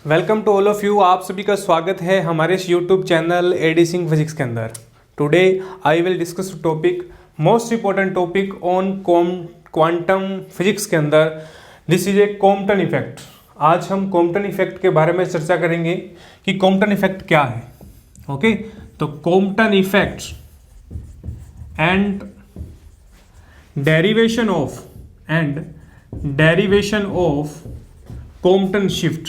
Welcome to all of you. आप सभी का स्वागत है हमारे इस YouTube channel AD Singh physics के अंदर। Today I will discuss topic most important topic on quantum physics के अंदर। This is a Compton effect. आज हम कॉम्पटन इफेक्ट के बारे में चर्चा करेंगे कि कॉम्पटन इफेक्ट क्या है। ओके, तो Compton effect and derivation of Compton shift.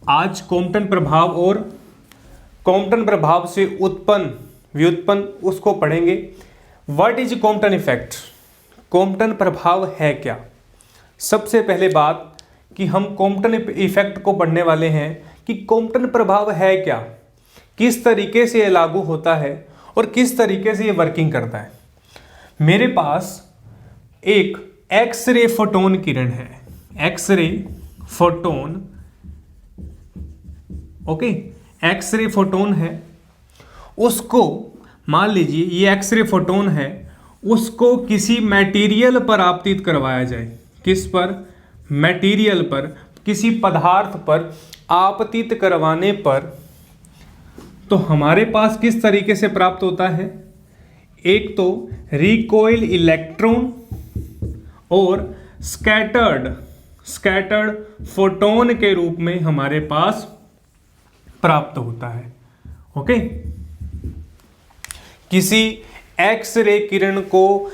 आज कॉम्पटन प्रभाव और कॉम्पटन प्रभाव से व्युत्पन्न उसको पढ़ेंगे। What is Compton effect? Compton प्रभाव है क्या? सबसे पहले बात कि हम कॉम्पटन इफेक्ट को पढ़ने वाले हैं कि कॉम्पटन प्रभाव है क्या, किस तरीके से ये लागू होता है और किस तरीके से ये वर्किंग करता है। मेरे पास एक एक्सरे फोटोन किरण है, एक्सरे फोटोन है। उसको मान लीजिए ये एक्सरे फोटोन है, उसको किसी मटेरियल पर आपतित करवाया जाए। किस पर? मटेरियल पर, किसी पदार्थ पर आपतित करवाने पर तो हमारे पास किस तरीके से प्राप्त होता है? एक तो रिकॉइल इलेक्ट्रॉन और स्कैटर्ड फोटोन के रूप में हमारे पास प्राप्त होता है। ओके, किसी एक्स-रे किरण को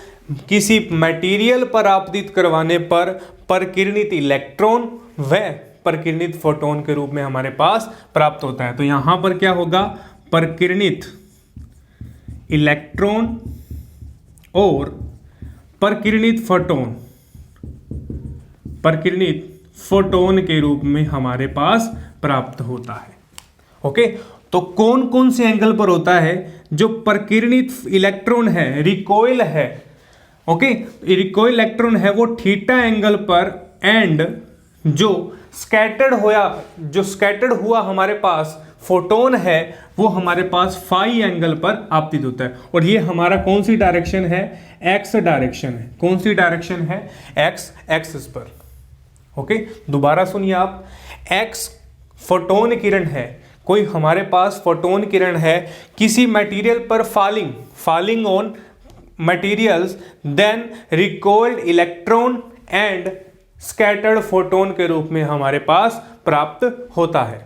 किसी मटेरियल पर आपतित करवाने पर परकिरणित इलेक्ट्रॉन व परकिरणित फोटोन के रूप में हमारे पास प्राप्त होता है। तो यहां पर क्या होगा? परकिरणित इलेक्ट्रॉन और परकिरणित फोटोन के रूप में हमारे पास प्राप्त होता है। ओके, तो कौन कौन से एंगल पर होता है? जो परकिरणित इलेक्ट्रॉन है, रिकॉइल है, ओके, रिकॉइल इलेक्ट्रॉन है वो थीटा एंगल पर, एंड जो स्कैटर्ड हुआ हमारे पास फोटोन है वो हमारे पास फाई एंगल पर आपतित होता है। और ये हमारा कौन सी डायरेक्शन है? एक्स डायरेक्शन है। कौन सी डायरेक्शन है? एक्स एक्सिस पर। ओके, दोबारा सुनिए आप। एक्स फोटोन किरण है, कोई हमारे पास फोटोन किरण है किसी मटेरियल पर falling on materials, then recoiled electron and scattered photon के रूप में हमारे पास प्राप्त होता है।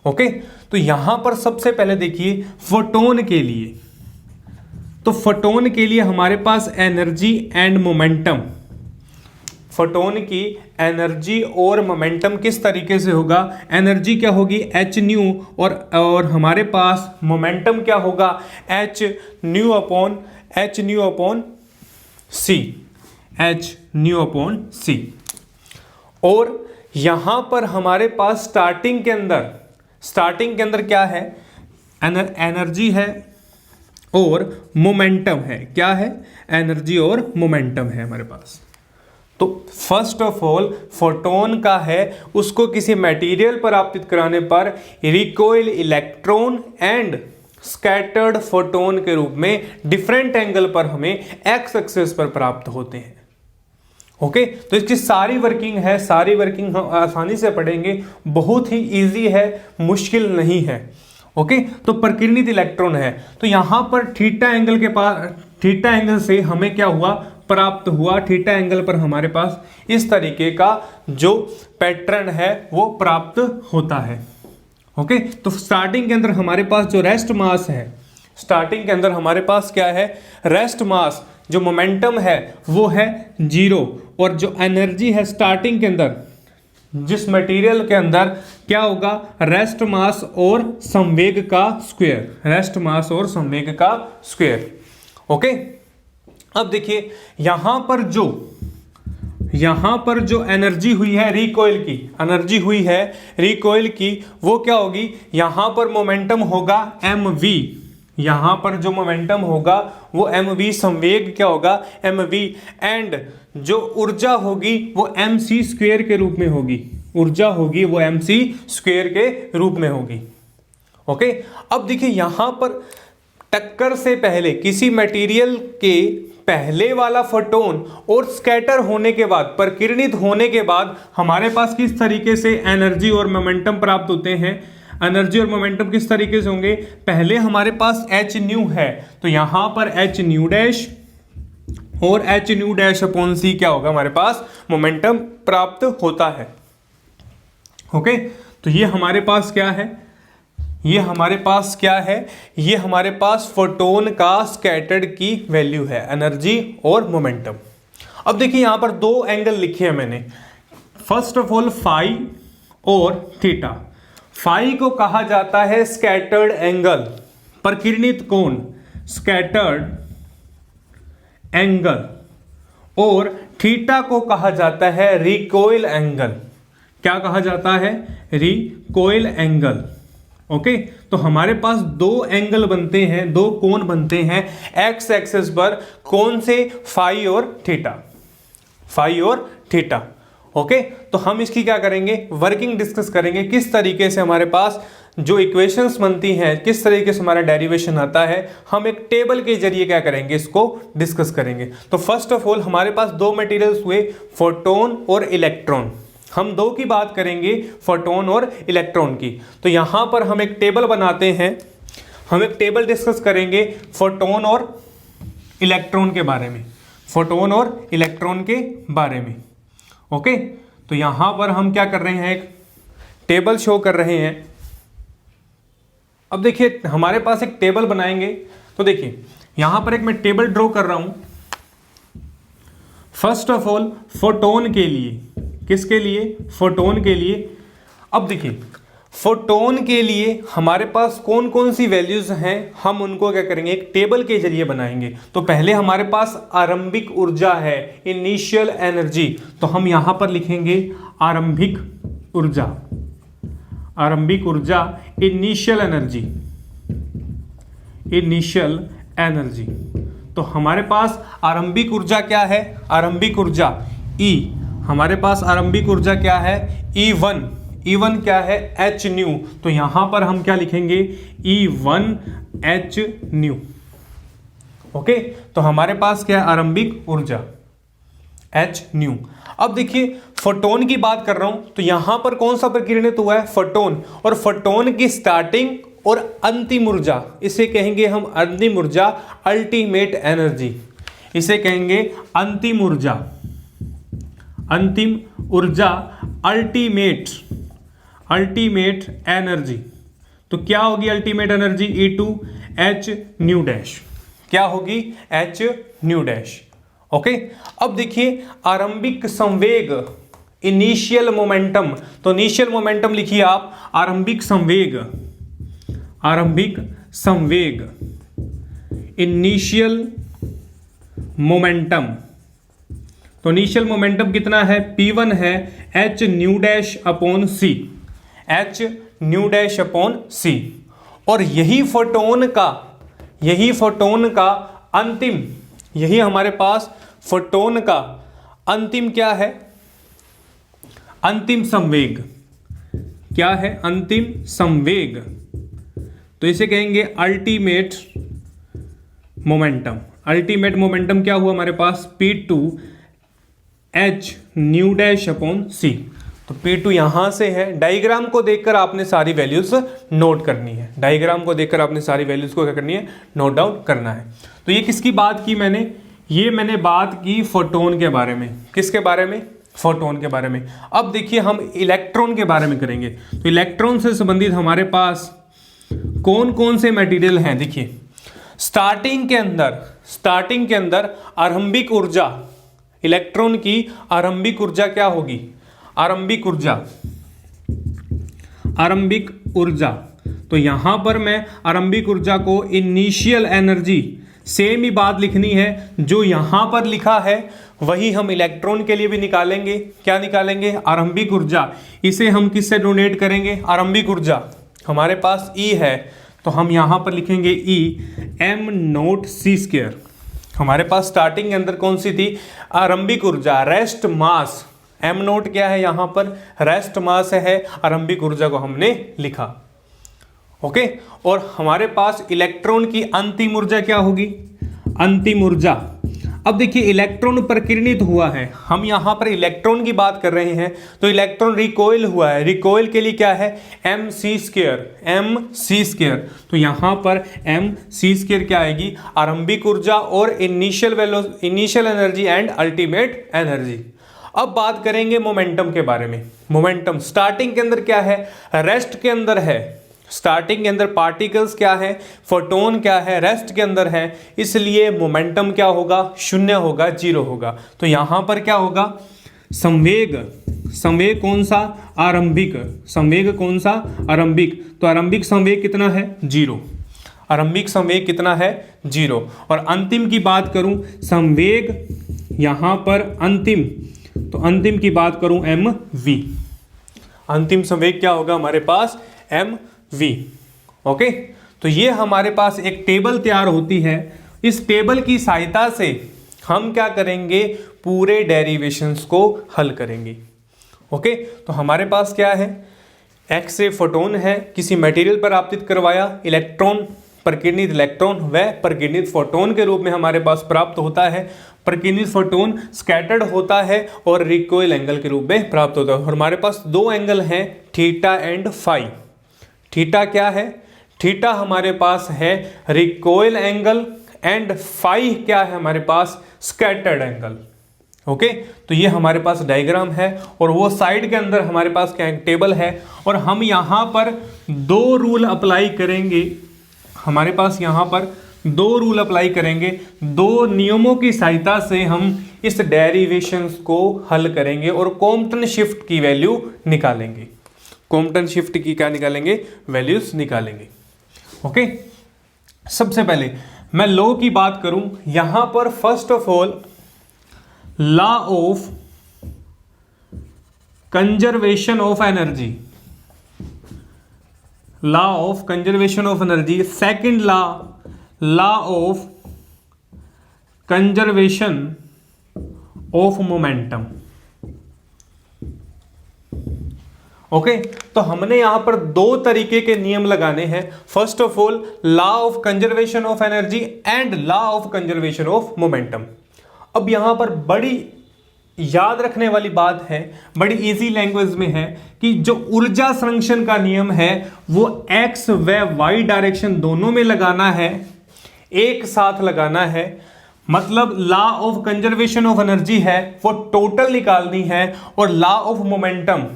ओके, तो यहां पर सबसे पहले देखिए फोटोन के लिए। तो फोटोन के लिए हमारे पास एनर्जी एंड मोमेंटम, फोटोन की एनर्जी और मोमेंटम किस तरीके से होगा? एनर्जी क्या होगी? एच न्यू, और हमारे पास मोमेंटम क्या होगा? एच न्यू अपॉन सी। और यहां पर हमारे पास स्टार्टिंग के अंदर क्या है? एनर्जी है और मोमेंटम है। क्या है? एनर्जी और मोमेंटम है हमारे पास। तो फर्स्ट ऑफ ऑल फोटोन का है, उसको किसी मटेरियल पर आपतित कराने पर recoil electron and scattered photon के रूप में डिफरेंट एंगल पर हमें एक्स एक्सिस पर प्राप्त होते हैं। ओके, तो इसकी सारी वर्किंग हम आसानी से पढ़ेंगे, बहुत ही इजी है, मुश्किल नहीं है। ओके, तो परकिरणित इलेक्ट्रॉन है, तो यहां पर थीटा एंगल से हमें क्या हुआ? प्राप्त हुआ। थीटा एंगल पर हमारे पास इस तरीके का जो पैटर्न है वो प्राप्त होता है। ओके, तो स्टार्टिंग के अंदर हमारे पास जो रेस्ट मास है, स्टार्टिंग के अंदर हमारे पास क्या है? Rest mass. जो मोमेंटम है वो है 0, और जो एनर्जी है स्टार्टिंग के अंदर जिस मटेरियल के अंदर क्या होगा? रेस्ट मास और संवेग का स्क्वायर। ओके, अब देखिए यहां पर जो एनर्जी हुई है रिकॉइल की, वो क्या होगी? यहां पर मोमेंटम होगा mv। यहां पर जो मोमेंटम होगा वो mv, संवेग क्या होगा? mv, एंड जो ऊर्जा होगी वो mc स्क्वायर के रूप में होगी। ओके, अब देखिए यहां पर टक्कर से पहले किसी मटेरियल के पहले वाला फोटोन और स्कैटर होने के बाद, प्रकिरणित होने के बाद हमारे पास किस तरीके से एनर्जी और मोमेंटम प्राप्त होते हैं। एनर्जी और मोमेंटम किस तरीके से होंगे, पहले हमारे पास एच न्यू है तो यहां पर एच न्यू डैश और एच न्यू डैश अपॉन सी क्या होगा, हमारे पास मोमेंटम प्राप्त होता है। ओके, तो ये हमारे पास क्या है, ये हमारे पास क्या है, ये हमारे पास फोटोन का स्कैटर्ड की वैल्यू है, एनर्जी और मोमेंटम। अब देखिए यहां पर दो एंगल लिखे हैं मैंने, फर्स्ट ऑफ ऑल फाई और थीटा। फाई को कहा जाता है स्कैटर्ड एंगल, प्रकिरणित कोण, स्कैटर्ड एंगल, और थीटा को कहा जाता है रिकॉइल एंगल। क्या कहा जाता है, रिकॉइल एंगल। ओके, तो हमारे पास दो एंगल बनते हैं, दो कोण बनते हैं एक्स एक्सिस पर, कौन से, फाई और थीटा, फाई और थीटा। ओके, तो हम इसकी क्या करेंगे, वर्किंग डिस्कस करेंगे, किस तरीके से हमारे पास जो इक्वेशंस बनती हैं, किस तरीके से हमारा डेरिवेशन आता है, हम एक टेबल के जरिए क्या करेंगे, इसको डिस्कस करेंगे। तो फर्स्ट ऑफ ऑल हमारे पास दो मटेरियल्स हुए, फोटोन और इलेक्ट्रॉन। हम दो की बात करेंगे, फोटोन और इलेक्ट्रॉन की। तो यहां पर हम एक टेबल बनाते हैं, हम एक टेबल डिस्कस करेंगे फोटोन और इलेक्ट्रॉन के बारे में, फोटोन और इलेक्ट्रॉन के बारे में। ओके, तो यहां पर हम क्या कर रहे हैं, एक टेबल शो कर रहे हैं। अब देखिए हमारे पास एक टेबल बनाएंगे, तो देखिए यहां पर एक मैं टेबल ड्रॉ कर रहा हूं। फर्स्ट ऑफ ऑल फोटोन के लिए, किसके लिए, फोटोन के लिए। अब देखिए फोटोन के लिए हमारे पास कौन कौन सी वैल्यूज हैं, हम उनको क्या करेंगे, एक टेबल के जरिए बनाएंगे। तो पहले हमारे पास आरंभिक ऊर्जा है, इनिशियल एनर्जी, तो हम यहां पर लिखेंगे आरंभिक ऊर्जा, आरंभिक ऊर्जा, इनिशियल एनर्जी, इनिशियल एनर्जी। तो हमारे पास आरंभिक ऊर्जा क्या है, आरंभिक ऊर्जा E, हमारे पास आरंभिक ऊर्जा क्या है, E1, E1 क्या है, H न्यू। तो यहां पर हम क्या लिखेंगे, E1 H न्यू। ओके, तो हमारे पास क्या है, आरंभिक ऊर्जा H न्यू। अब देखिए फोटोन की बात कर रहा हूं, तो यहां पर कौन सा प्रकिरणित हुआ है, फोटोन, और फोटोन की स्टार्टिंग और अंतिम ऊर्जा, इसे कहेंगे हम अंतिम ऊर्जा, अल्टीमेट एनर्जी, इसे कहेंगे अंतिम ऊर्जा, अंतिम ऊर्जा, अल्टीमेट, अल्टीमेट एनर्जी। तो क्या होगी ultimate energy, E2 H nu dash, क्या होगी, H न्यू डैश। ओके, अब देखिए आरंभिक संवेग, इनिशियल मोमेंटम, तो इनिशियल मोमेंटम लिखिए आप, आरंभिक संवेग, आरंभिक संवेग, इनिशियल मोमेंटम। तो इनिशियल मोमेंटम कितना है, P1 है H न्यू डैश अपॉन सी, H न्यू डैश अपॉन सी। और यही फोटोन का, यही फोटोन का अंतिम, यही हमारे पास फोटोन का अंतिम क्या है, अंतिम संवेग, क्या है, अंतिम संवेग। तो इसे कहेंगे अल्टीमेट मोमेंटम। अल्टीमेट मोमेंटम क्या हुआ हमारे पास, P2 H nu dash upon c. तो P2 यहां से है, डायग्राम को देखकर आपने सारी वैल्यूज नोट करनी है, डायग्राम को देखकर आपने सारी वैल्यूज को क्या करनी है, नोट डाउन करना है। तो ये किसकी बात की मैंने, ये मैंने बात की फोटोन के बारे में, किसके बारे में, फोटोन के बारे में। अब देखिए हम इलेक्ट्रॉन के बारे में करेंगे। तो इलेक्ट्रॉन से संबंधित हमारे पास कौन कौन से मटेरियल हैं, देखिए स्टार्टिंग के अंदर, स्टार्टिंग के अंदर आरंभिक ऊर्जा, इलेक्ट्रॉन की आरंभिक ऊर्जा क्या होगी, आरंभिक ऊर्जा, आरंभिक ऊर्जा। तो यहां पर मैं आरंभिक ऊर्जा को इनिशियल एनर्जी, सेम ही बात लिखनी है, जो यहां पर लिखा है वही हम इलेक्ट्रॉन के लिए भी निकालेंगे। क्या निकालेंगे, आरंभिक ऊर्जा। इसे हम किससे डोनेट करेंगे, आरंभिक ऊर्जा हमारे पास E है, तो हम यहां पर लिखेंगे E m note C square. हमारे पास स्टार्टिंग के अंदर कौन सी थी, आरंभिक ऊर्जा, रेस्ट मास, m नोट क्या है, यहां पर रेस्ट मास है, आरंभिक ऊर्जा को हमने लिखा। ओके, और हमारे पास इलेक्ट्रॉन की अंतिम ऊर्जा क्या होगी, अंतिम ऊर्जा, अब देखिए इलेक्ट्रॉन प्रकीर्णित हुआ है, हम यहाँ पर इलेक्ट्रॉन की बात कर रहे हैं, तो इलेक्ट्रॉन रिकॉइल हुआ है, रिकॉइल के लिए क्या है mc², तो यहाँ पर mc² क्या आएगी, आरंभिक ऊर्जा और initial energy and ultimate energy. अब बात करेंगे मोमेंटम के बारे में। मोमेंटम स्टार्टिंग के अंदर क्या है, रेस्ट के अंदर है, स्टार्टिंग के अंदर पार्टिकल्स क्या है, फोटोन क्या है, रेस्ट के अंदर है, इसलिए मोमेंटम क्या होगा, शून्य होगा, जीरो होगा। तो यहां पर क्या होगा, संवेग, संवेग कौन सा, आरंभिक, संवेग कौन सा, आरंभिक, तो आरंभिक संवेग कितना है, जीरो, आरंभिक संवेग कितना है, जीरो। और अंतिम की बात करूं, संवेग यहां पर अंतिम, तो अंतिम की बात करूं mv, अंतिम संवेग क्या होगा हमारे पास, mv। ओके, तो ये हमारे पास एक टेबल तैयार होती है, इस टेबल की सहायता से हम क्या करेंगे, पूरे डेरिवेशंस को हल करेंगे। ओके, तो हमारे पास क्या है, एक्स-रे फोटोन है, किसी मटेरियल पर आपतित करवाया, इलेक्ट्रॉन, प्रकीर्णित इलेक्ट्रॉन व प्रकीर्णित फोटोन के रूप में हमारे पास प्राप्त होता है, प्रकीर्णित फोटोन स्कैटर्ड होता है और रिकॉइल एंगल के रूप में प्राप्त होता है। और हमारे पास दो एंगल हैं, थीटा एंड फाई। थीटा क्या है, थीटा हमारे पास है रिकॉइल एंगल एंड फाई क्या है हमारे पास, स्कैटर्ड एंगल। ओके, तो ये हमारे पास डायग्राम है और वो साइड के अंदर हमारे पास क्या टेबल है, और हम यहाँ पर दो रूल अप्लाई करेंगे, हमारे पास यहाँ पर दो रूल अप्लाई करेंगे, दो नियमों की सहायता से हम इस डेरिवेशंस को हल करेंगे और कॉम्पटन शिफ्ट की वैल्यू निकालेंगे, कॉम्पटन शिफ्ट की क्या निकालेंगे, वैल्यूज निकालेंगे। ओके, सबसे पहले मैं लॉ की बात करूं, यहां पर first of all law of conservation of energy, law of conservation of energy, second law of conservation of momentum. Okay, तो हमने यहां पर दो तरीके के नियम लगाने हैं, first of all law of conservation of energy and law of conservation of momentum. अब यहां पर बड़ी याद रखने वाली बात है, बड़ी इजी लैंग्वेज में है कि जो ऊर्जा संरक्षण का नियम है वो एक्स व वाई डायरेक्शन दोनों में लगाना है, एक साथ लगाना है। मतलब law of conservation of energy है वो टोटल निकालनी है, और लॉ ऑफ मोमेंटम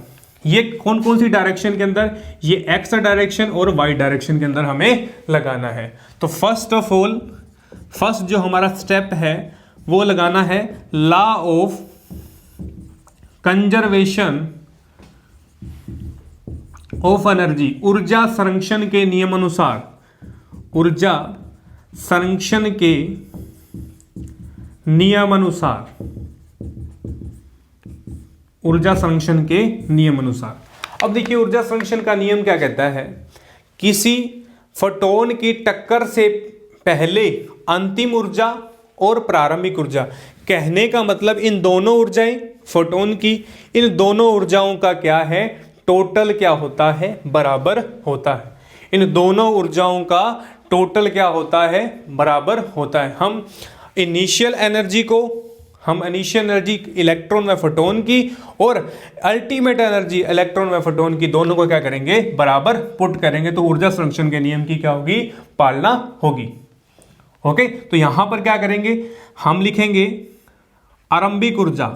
ये कौन कौन सी डायरेक्शन के अंदर, ये एक्स डायरेक्शन और वाई डायरेक्शन के अंदर हमें लगाना है। तो फर्स्ट ऑफ ऑल, फर्स्ट जो हमारा स्टेप है वो लगाना है law of conservation of energy, ऊर्जा संरक्षण के नियम अनुसार, ऊर्जा संरक्षण के नियम अनुसार, ऊर्जा संरक्षण के नियम अनुसार। अब देखिए ऊर्जा संरक्षण का नियम क्या कहता है, किसी फोटोन की टक्कर से पहले अंतिम ऊर्जा और प्रारंभिक ऊर्जा, कहने का मतलब इन दोनों ऊर्जाएं फोटोन की, इन दोनों ऊर्जाओं का क्या है, टोटल क्या होता है, बराबर होता है। इन दोनों ऊर्जाओं का टोटल क्या होता है, बराबर होता है। हम इनिशियल एनर्जी इलेक्ट्रॉन व फोटोन की और अल्टीमेट एनर्जी इलेक्ट्रॉन व फोटोन की, दोनों को क्या करेंगे, बराबर पुट करेंगे, तो ऊर्जा संरक्षण के नियम की क्या होगी, पालना होगी। ओके, तो यहां पर क्या करेंगे, हम लिखेंगे आरंभिक ऊर्जा,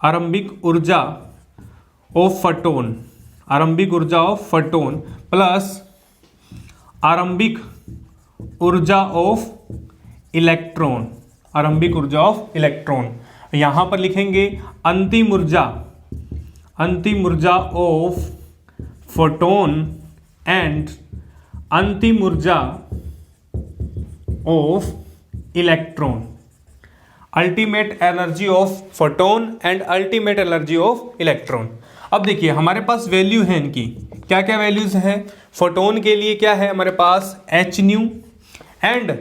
आरंभिक ऊर्जा ऑफ फोटोन, आरंभिक ऊर्जा ऑफ फोटोन प्लस आरंभिक ऊर्जा ऑफ इलेक्ट्रॉन, आरंभिक ऊर्जा ऑफ इलेक्ट्रॉन। यहां पर लिखेंगे अंतिम ऊर्जा, अंतिम ऊर्जा ऑफ फोटोन एंड अंतिम ऊर्जा of electron, ultimate energy of photon and ultimate energy of electron. अब देखिए हमारे पास वैल्यू है इनकी, क्या क्या वैल्यूज हैं, फोटोन के लिए क्या है हमारे पास एच न्यू, एंड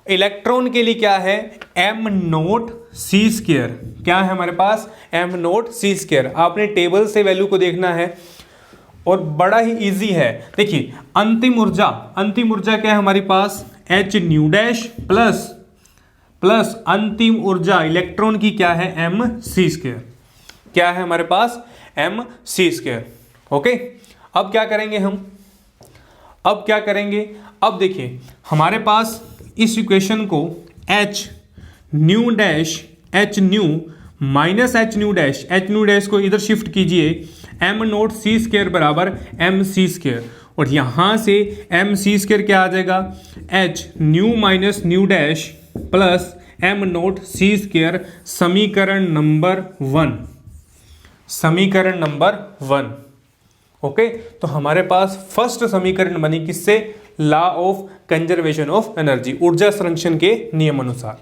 इलेक्ट्रॉन के लिए क्या है एम नोट सी स्क्वायर, क्या है हमारे पास एम नोट सी स्क्वायर। आपने टेबल से वैल्यू को देखना है और बड़ा ही इजी है। देखिए अंतिम ऊर्जा, अंतिम ऊर्जा क्या है हमारे पास h nu dash plus plus अंतिम ऊर्जा इलेक्ट्रॉन की क्या है, mc²। क्या है हमारे पास, mc²। ओके, अब क्या करेंगे हम, अब देखिए हमारे पास इस इक्वेशन को h न्यू डैश को इधर शिफ्ट कीजिए, m0c² बराबर mc², और यहां से mc² क्या आ जाएगा, h nu minus nu dash plus m0c², समीकरण नंबर 1। ओके, तो हमारे पास फर्स्ट समीकरण बनी किससे, law of conservation of energy, ऊर्जा संरक्षण के नियम अनुसार।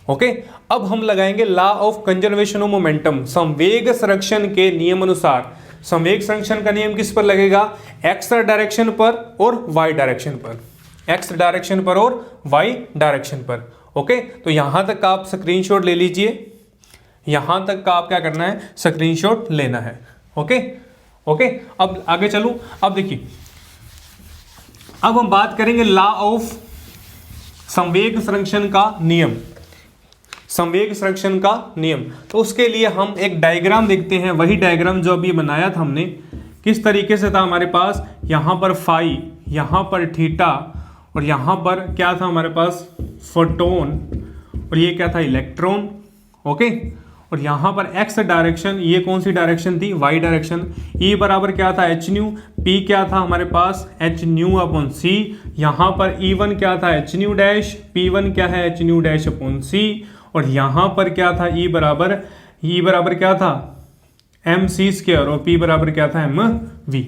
ओके, अब हम लगाएंगे law of conservation of momentum, संवेग संरक्षण के नियम अनुसार। संवेग संरक्षण का नियम किस पर लगेगा, एक्स डायरेक्शन पर और वाई डायरेक्शन पर, एक्स डायरेक्शन पर और वाई डायरेक्शन पर। ओके, तो यहां तक का आप स्क्रीनशॉट ले लीजिए, यहां तक का आप क्या करना है, स्क्रीनशॉट लेना है। ओके, अब आगे चलूं। अब देखिए, अब हम बात करेंगे लॉ ऑफ संवेग संरक्षण का नियम, संवेग संरक्षण का नियम। तो उसके लिए हम एक डायग्राम देखते हैं, वही डायग्राम जो अभी बनाया था हमने, किस तरीके से था हमारे पास, यहां पर फाई, यहां पर थीटा, और यहां पर क्या था हमारे पास, फोटोन, और ये क्या था, इलेक्ट्रॉन। ओके, और यहां पर एक्स डायरेक्शन, ये कौन सी डायरेक्शन थी, वाई डायरेक्शन। ई बराबर क्या था, एच न्यू, पी क्या था हमारे पास, एच न्यू अपॉन सी। यहां पर ई वन क्या था, H nu dash, P one क्या है, एच न्यू डैश अपॉन सी, और यहां पर क्या था, ई बराबर क्या था, mc², और पी बराबर क्या था, mv।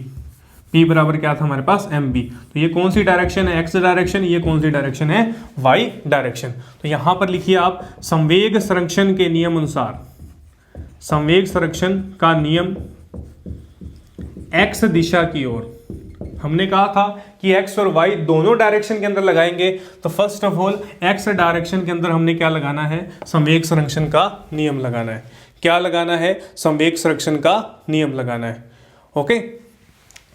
पी बराबर क्या था हमारे पास, mv। तो ये कौन सी डायरेक्शन है, एक्स डायरेक्शन, ये कौन सी डायरेक्शन है, वाई डायरेक्शन। तो यहां पर लिखिए आप, संवेग संरक्षण के नियम अनुसार, संवेग संरक्षण का नियम एक्स दिशा की ओर, हमने कहा था कि एक्स और वाई दोनों डायरेक्शन के अंदर लगाएंगे। तो first of all x direction के अंदर हमने क्या लगाना है, संवेग संरक्षण का नियम लगाना है। क्या लगाना है, संवेग संरक्षण का नियम लगाना है। ओके,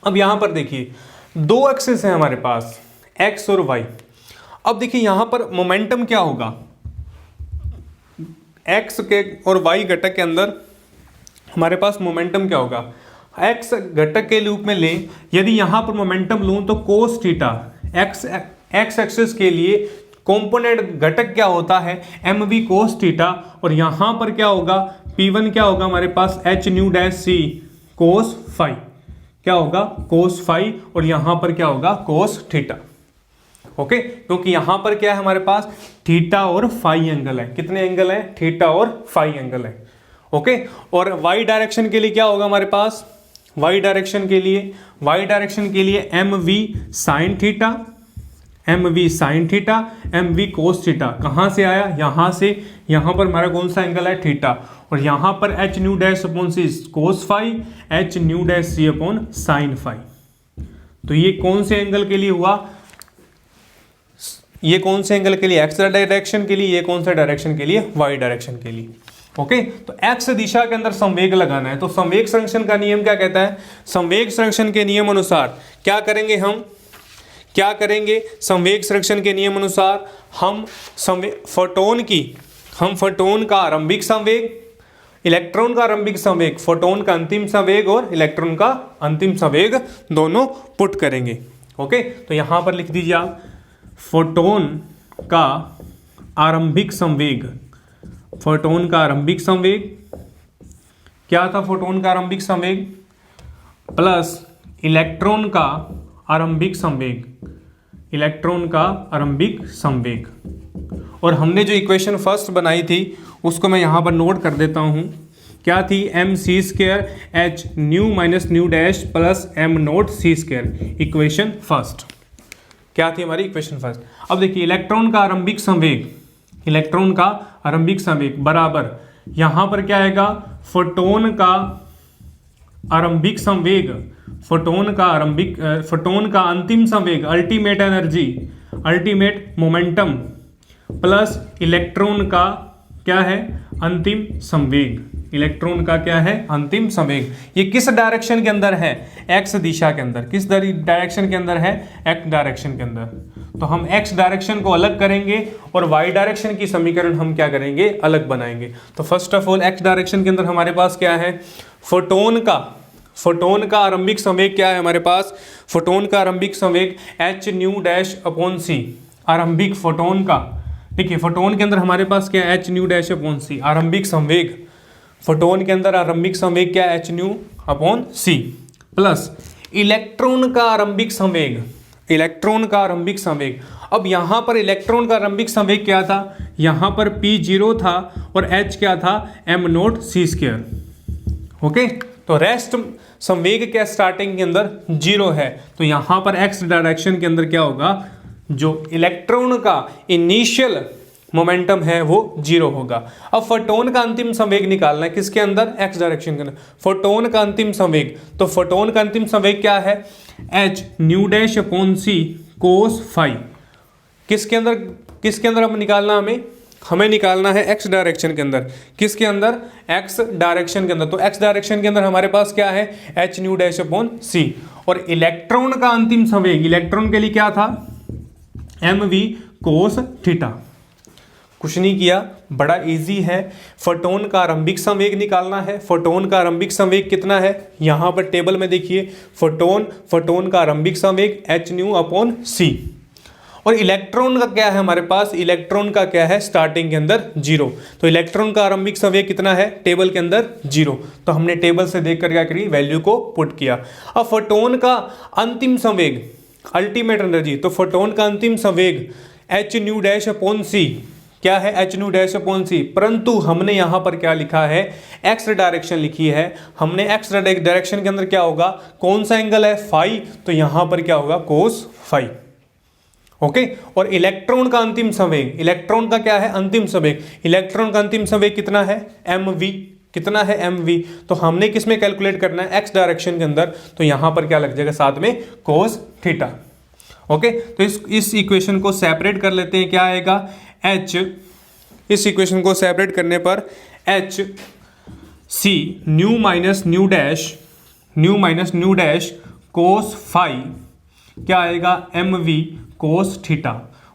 अब यहां पर देखिए दो एक्सिस है हमारे पास, एक्स और वाई। अब देखिए यहां पर मोमेंटम क्या होगा, एक्स के और वाई घटक के अंदर हमारे पास मोमेंटम क्या होगा, एक्स घटक के रूप में लें, यदि यहां पर मोमेंटम लूं तो कोस थीटा, एक्स एक्सिस के लिए कंपोनेंट घटक क्या होता है, एम वी कोस थीटा, और यहां पर क्या होगा, P1 क्या होगा हमारे पास, एच न्यू डैश सी कोस फाई, क्या होगा, कोस फाई, और यहां पर क्या होगा, कोस थीटा। ओके, क्योंकि यहां पर क्या है हमारे पास, थीटा और फाई एंगल है। कितने एंगल है, थीटा और फाई एंगल है। ओके, और वाई डायरेक्शन के लिए क्या होगा हमारे पास, वाई डायरेक्शन के लिए M V sine theta, M V sine theta, M V cos theta. कहां से आया, यहां से, यहां पर हमारा कौन सा एंगल है, थीटा, और यहां पर h nu dash upon c cos phi, h nu dash c upon sine phi. तो ये कौन से एंगल के लिए हुआ, ये कौन से एंगल के लिए, एक्स डायरेक्शन के लिए, ये कौन सा डायरेक्शन के लिए, वाई डायरेक्शन के लिए। ओके, तो एक्स दिशा के अंदर संवेग लगाना है। तो संवेग संरक्षण का नियम क्या कहता है, संवेग संरक्षण के नियम अनुसार क्या करेंगे हम, क्या करेंगे, संवेग संरक्षण के नियम अनुसार हम फोटोन का आरंभिक संवेग, इलेक्ट्रॉन का आरंभिक संवेग, फोटोन का अंतिम संवेग और इलेक्ट्रॉन का अंतिम संवेग दोनों पुट करेंगे। ओके, तो यहां पर लिख दीजिए आप, फोटोन का आरंभिक संवेग, फोटोन का आरंभिक संवेग क्या था, फोटोन का आरंभिक संवेग प्लस इलेक्ट्रॉन का आरंभिक संवेग, इलेक्ट्रॉन का आरंभिक संवेग। और हमने जो इक्वेशन फर्स्ट बनाई थी उसको मैं यहां पर नोट कर देता हूं, क्या थी, mc² h nu minus nu dash plus m0c², equation first. क्या थी हमारी इक्वेशन फर्स्ट। अब देखिए इलेक्ट्रॉन का आरंभिक संवेग, इलेक्ट्रॉन का आरंभिक संवेग बराबर यहां पर क्या आएगा, फोटोन का आरंभिक संवेग, फोटोन का अंतिम संवेग, ultimate energy, ultimate momentum, plus electron का क्या है, अंतिम संवेग। इलेक्ट्रॉन का क्या है, अंतिम संवेग। ये किस डायरेक्शन के अंदर है, एक्स दिशा के अंदर। किस डायरेक्शन के अंदर है, एक्स डायरेक्शन के अंदर। तो हम एक्स डायरेक्शन को अलग करेंगे और वाई डायरेक्शन की समीकरण हम क्या करेंगे, अलग बनाएंगे। तो first of all x direction के अंदर हमारे पास क्या है, फोटोन का आरंभिक संवेग क्या है हमारे पास, फोटोन का आरंभिक संवेग एच न्यू डैश अपॉन सी। आरंभिक फोटोन का, देखिए फोटोन के अंदर हमारे पास क्या है, एच न्यू डैश अपॉन सी। आरंभिक संवेग, फोटोन के अंदर आरंभिक संवेग क्या है, एच न्यू अपॉन सी। प्लस इलेक्ट्रॉन का आरंभिक संवेग, इलेक्ट्रॉन का आरंभिक संवेग। अब यहां पर इलेक्ट्रॉन का आरंभिक संवेग क्या था, यहां पर p0 था और h क्या था, m0 c²। ओके, तो रेस्ट संवेग क्या स्टार्टिंग के अंदर 0 है। तो यहां पर x डायरेक्शन के अंदर क्या होगा, जो इलेक्ट्रॉन का इनिशियल मोमेंटम है वो 0 होगा। अब फोटोन का अंतिम संवेग निकालना है किसके अंदर, x डायरेक्शन के अंदर। फोटोन का अंतिम संवेग, तो फोटोन का अंतिम संवेग क्या है, h nu dash upon c cos phi. किसके अंदर अब निकालना हमें निकालना है x डायरेक्शन के अंदर। किसके अंदर, x डायरेक्शन के अंदर। तो x डायरेक्शन के अंदर हमारे पास क्या है, h न्यू डैश अपॉन सी। और इलेक्ट्रॉन का अंतिम संवेग, इलेक्ट्रॉन के लिए क्या था, mv कोस थीटा। कुछ नहीं किया, बड़ा इजी है। फोटोन का आरंभिक संवेग निकालना है। फोटोन का आरंभिक संवेग कितना है, यहां पर टेबल में देखिए, फोटोन का आरंभिक संवेग h न्यू अपॉन सी। और इलेक्ट्रॉन का क्या है हमारे पास, इलेक्ट्रॉन का क्या है, स्टार्टिंग के अंदर 0। तो इलेक्ट्रॉन का आरंभिक संवेग कितना है, टेबल के अंदर 0। तो हमने टेबल से देखकर क्या करी, वैल्यू को पुट किया। अब फोटोन का अंतिम संवेग, अल्टीमेट एनर्जी, तो फोटोन का अंतिम संवेग h न्यू डैश अपॉन सी क्या है, h न्यू डैश अपॉन सी। परंतु हमने यहां पर क्या लिखा है, x डायरेक्शन लिखी है हमने। x डायरेक्शन के अंदर क्या होगा, कौन सा एंगल है, फाई। तो यहां पर क्या होगा, कोस फाई। ओके, और इलेक्ट्रॉन का अंतिम संवेग, इलेक्ट्रॉन का क्या है, अंतिम संवेग। इलेक्ट्रॉन का अंतिम संवेग कितना है, mv। कितना है, mv। तो हमने किस में कैलकुलेट करना है, x डायरेक्शन के अंदर। तो यहां पर क्या लग जाएगा, साथ में कोस थीटा। ओके, तो इस इक्वेशन को सेपरेट कर लेते हैं, क्या आएगा, h, इस इक्वेशन को सेपरेट करने पर h c nu minus nu dash cos phi क्या आएगा, mv कोस थीटा।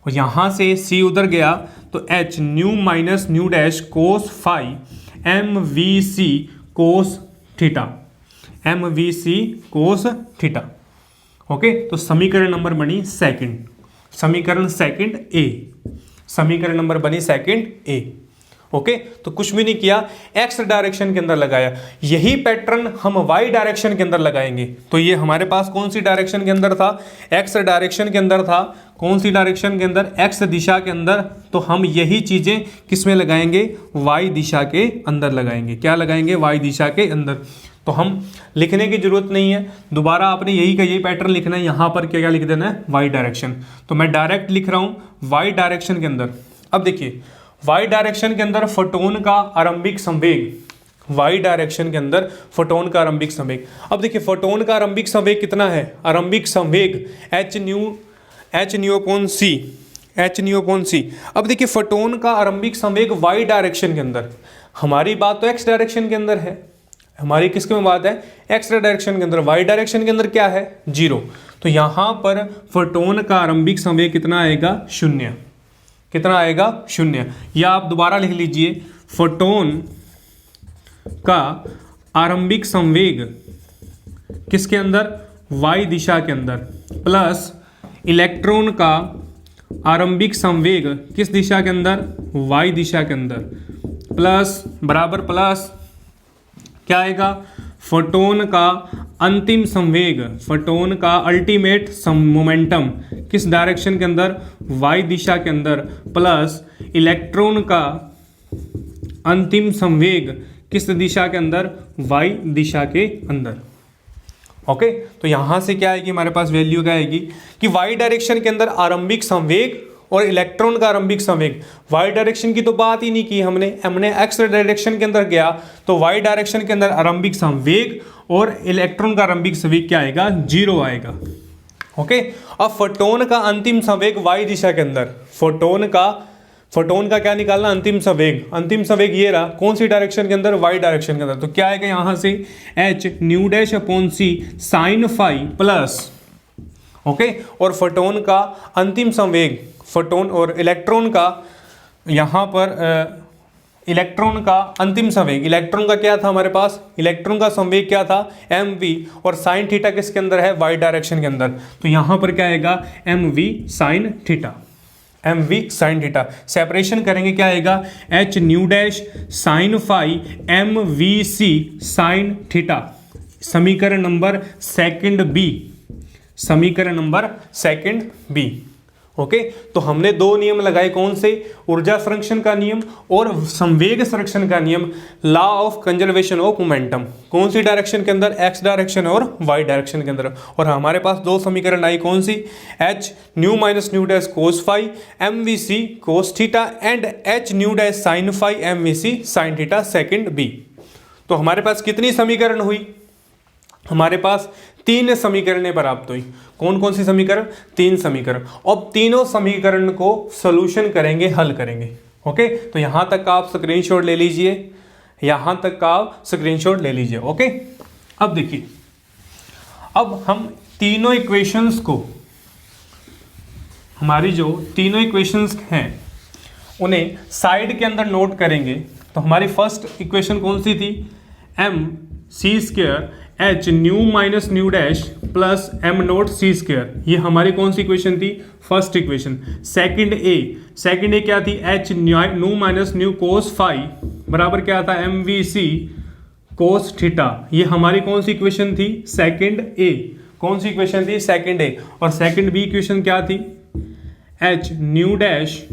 और यहां से c उधर गया तो h nu minus nu dash cos phi mvc cos theta, mvc cos theta. Okay, तो समीकरण नंबर बनी सेकंड, समीकरण सेकंड ए, समीकरण नंबर बनी सेकंड ए। ओके, तो कुछ भी नहीं किया, एक्स डायरेक्शन के अंदर लगाया। यही पैटर्न हम वाई डायरेक्शन के अंदर लगाएंगे। तो ये हमारे पास कौन सी डायरेक्शन के अंदर था, एक्स डायरेक्शन के अंदर था। कौन सी डायरेक्शन के अंदर, एक्स दिशा के अंदर। तो हम यही चीजें किस में लगाएंगे, वाई दिशा के अंदर लगाएंगे। क्या लगाएंगे, वाई दिशा के अंदर। तो हम लिखने की जरूरत नहीं है, दोबारा आपने यही पैटर्न लिखना है। यहां पर क्या लिख देना है, वाई डायरेक्शन। तो मैं डायरेक्ट लिख रहा हूं वाई डायरेक्शन के अंदर। अब देखिए, वाई डायरेक्शन के अंदर फोटोन का आरंभिक संवेग, वाई डायरेक्शन के अंदर फोटोन का आरंभिक संवेग। अब देखिए, फोटोन का आरंभिक संवेग कितना है, आरंभिक संवेग h न्यू अपॉन सी। अब देखिए, फोटोन का आरंभिक संवेग वाई डायरेक्शन के अंदर। हमारी बात तो एक्स डायरेक्शन के अंदर है, हमारी किसके में बात है, एक्स डायरेक्शन के अंदर। वाई डायरेक्शन के अंदर क्या है, 0। तो यहां पर फोटोन का आरंभिक संवेग कितना आएगा, 0। कितना आएगा, 0। या आप दोबारा लिख लीजिए, फोटोन का आरंभिक संवेग किसके अंदर, वाई दिशा के अंदर, प्लस इलेक्ट्रॉन का आरंभिक संवेग किस दिशा के अंदर, वाई दिशा के अंदर, प्लस बराबर प्लस क्या आएगा, फोटोन का अंतिम संवेग, फोटोन का अल्टीमेट मोमेंटम किस डायरेक्शन के अंदर, वाई दिशा के अंदर, प्लस इलेक्ट्रॉन का अंतिम संवेग किस दिशा के अंदर, वाई दिशा के अंदर। ओके, तो यहां से क्या आएगी हमारे पास, वैल्यू क्या आएगी कि वाई डायरेक्शन के अंदर आरंभिक संवेग और इलेक्ट्रॉन का आरंभिक संवेग। वाई डायरेक्शन की तो बात ही नहीं की हमने एक्स डायरेक्शन के अंदर गया तो वाई डायरेक्शन के अंदर आरंभिक संवेग और इलेक्ट्रॉन का आरंभिक संवेग क्या आएगा, 0 आएगा। ओके, अब फोटोन का अंतिम संवेग वाई दिशा के अंदर, फोटोन का फोटोन का क्या निकालना, अंतिम संवेग। अंतिम संवेग ये रहा, कौन सी डायरेक्शन के अंदर, वाई डायरेक्शन के अंदर। तो क्या आएगा यहां से, एच न्यू डैश अपॉन सी साइन फाई प्लस, ओके, और फोटोन का अंतिम संवेग, फोटोन और इलेक्ट्रॉन का यहां पर इलेक्ट्रॉन का अंतिम संवेग, इलेक्ट्रॉन का क्या था हमारे पास, इलेक्ट्रॉन का संवेग क्या था एम वी, और साइन थीटा किसके अंदर है, वाई डायरेक्शन के अंदर। तो यहां पर क्या आएगा M V sine theta, M V sine theta. Separation करेंगे क्या आएगा, H nu dash sine phi M we C sine theta. समीकरण नंबर सेकंड बी, समीकरण नंबर सेकंड बी। ओके, तो हमने दो नियम लगाए, कौन से, ऊर्जा संरक्षण का नियम और संवेग संरक्षण का नियम, law of conservation of momentum. कौन सी डायरेक्शन के अंदर, एक्स डायरेक्शन और वाई डायरेक्शन के अंदर। और हमारे पास दो समीकरण आई, कौन सी, h nu minus nu dash cos phi M we c cos theta and h nu dash sine phi M we C sine theta second b. तो हमारे पास कितनी समीकरण हुई, हमारे पास तीन समीकरणें प्राप्त हुई। कौन कौन सी समीकरण, तीन समीकरण। अब तीनों समीकरण को सॉल्यूशन करेंगे, हल करेंगे। ओके, तो यहां तक का आप स्क्रीनशॉट ले लीजिए, यहां तक का आप स्क्रीनशॉट ले लीजिए। ओके, अब देखिए, अब हम तीनों इक्वेशंस को, हमारी जो तीनों इक्वेशंस हैं उन्हें साइड के अंदर नोट करेंगे। तो हमारी फर्स्ट इक्वेशन कौन सी थी, m c square h nu minus nu dash plus m naught c square, ये हमारी कौन सी इक्वेशन थी, फर्स्ट इक्वेशन। सेकंड ए क्या थी, H nu minus nu cos phi बराबर क्या था, M we c cos theta, ये हमारी कौन सी इक्वेशन थी, सेकंड ए। कौन सी इक्वेशन थी, सेकंड ए। और सेकंड बी इक्वेशन क्या थी, H nu dash